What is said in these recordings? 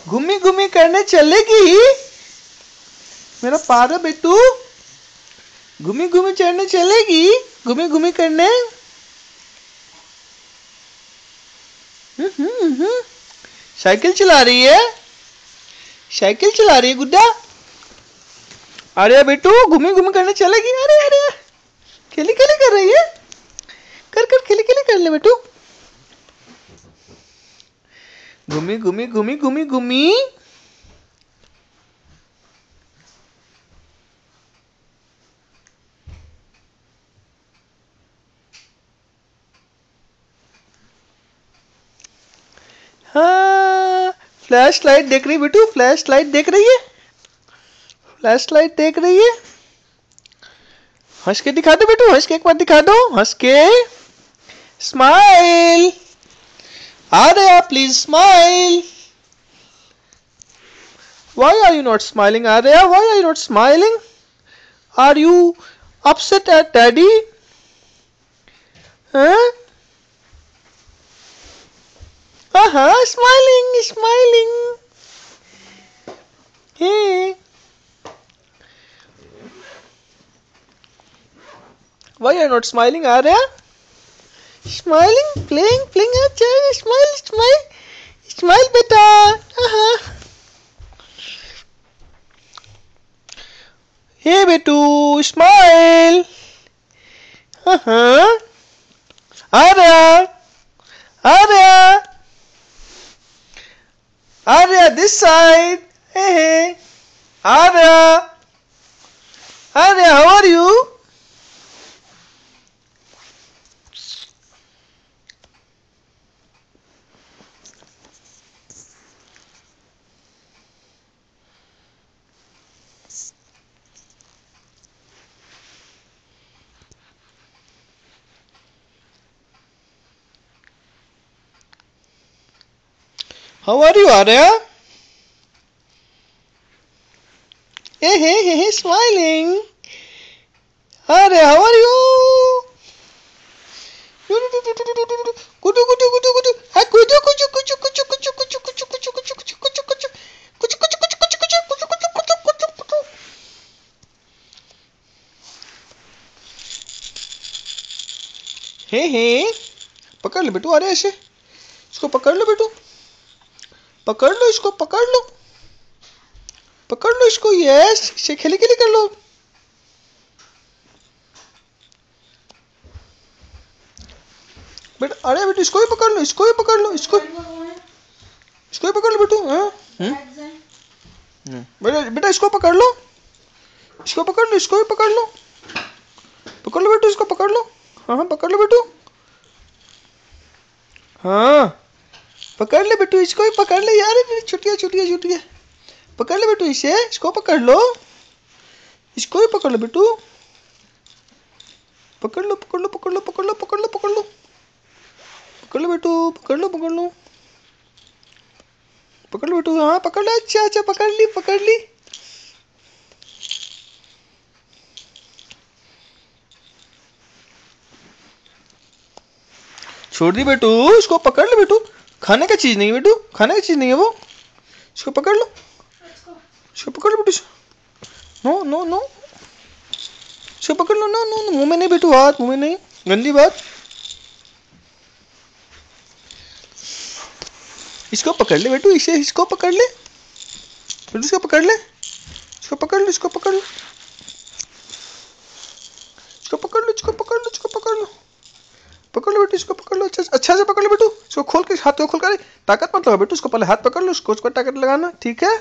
घूमी घूमी करने चलेगी मेरा पारा बेटू। घूमी घूमी चढ़ने चलेगी, घूमी घूमी करने। साइकिल चला रही है, साइकिल चला रही है गुड्डा। अरे बेटू घूमी घूमी करने चलेगी। अरे अरे खेली खेली कर रही है, कर कर खेली खेली कर ले बेटू। घूमी घूमी घूमी घूमी घूमी। हाँ फ्लैश लाइट देख रही बेटू, फ्लैश लाइट देख रही है, फ्लैश लाइट देख रही है। हंस के दिखा दो बेटू, हंस के एक बार दिखा दो, हंस के। Smile. Arya please smile. Why are you not smiling, Arya? Why are you not smiling? Are you upset at Daddy? Huh? Smiling, smiling. Hey. Why are you not smiling, Arya? Smiling, playing, playing. Smile, smile, smile, beta. Hey, betu, smile. Arya, Arya, Arya, this side. Hey, Arya, Arya, how are you? How are you, Arya? Hey, smiling. Arya, how are you? Kudu. Hey, पकड़ ले बेटू, अरे ऐसे इसको पकड़ लो बेटू, पकड़ लो इसको, पकड़ लो इसको। यस, इसे खेली खेली कर लो। बेटा अरे बेटू इसको भी पकड़ लो, इसको भी पकड़ लो, इसको भी पकड़ लो बेटू। बेटा इसको पकड़ लो, इसको पकड़ लो, इसको भी पकड़ लो, पकड़ लो बेटू, इसको पकड़ लो। हाँ पकड़ लो बेटू, हाँ पकड़ ले बेटू, इसको भी पकड़ ले यार, छुट्टियाँ। पकड़ ले बेटू इसे, इसको पकड़ लो, इसको भी पकड़ लो बेटू, पकड़ लो बेटू, पकड़ लो बेटू। हाँ पकड़ लो, अच्छा पकड़ ली। छोड़ दी बेटू, इसको पकड़ लो बेटू, खाने का चीज नहीं है बेटू, खाने का चीज नहीं है वो, इसको पकड़ लो, बेटू। नो, इसको पकड़ लो। नो, मुंह में नहीं बेटू, हाथ मुंह में नहीं, गंदी बात। इसको पकड़ ले बेटू, इसको पकड़ ले बेटू, इसको पकड़ लो, इसको पकड़ लो, इसको पकड़ लो बेटू, इसको पकड़ लो, अच्छा से पकड़ लो बेटू, इसको खोल के, हाथ को खोल कर, ताकत मत लगाओ बेटू, इसको पहले हाथ पकड़ लो, उसको ताकत लगाना, ठीक है।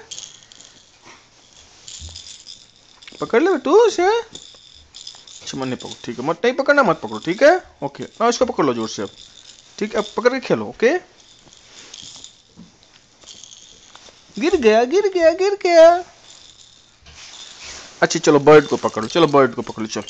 पकड़ लो बेटू इसे, अच्छा मत नहीं पकड़ो, ठीक है, मत नहीं पकड़ना, मत पकड़ो, ठीक है, ओके। ना इसको पकड़ लो जोर से अब, ठीक है, अब पकड़ के खेलो, ओके। गिर गया। अच्छा चलो बर्ड को पकड़ो, चलो, इसको बर्ड को पकड़ो, चलो।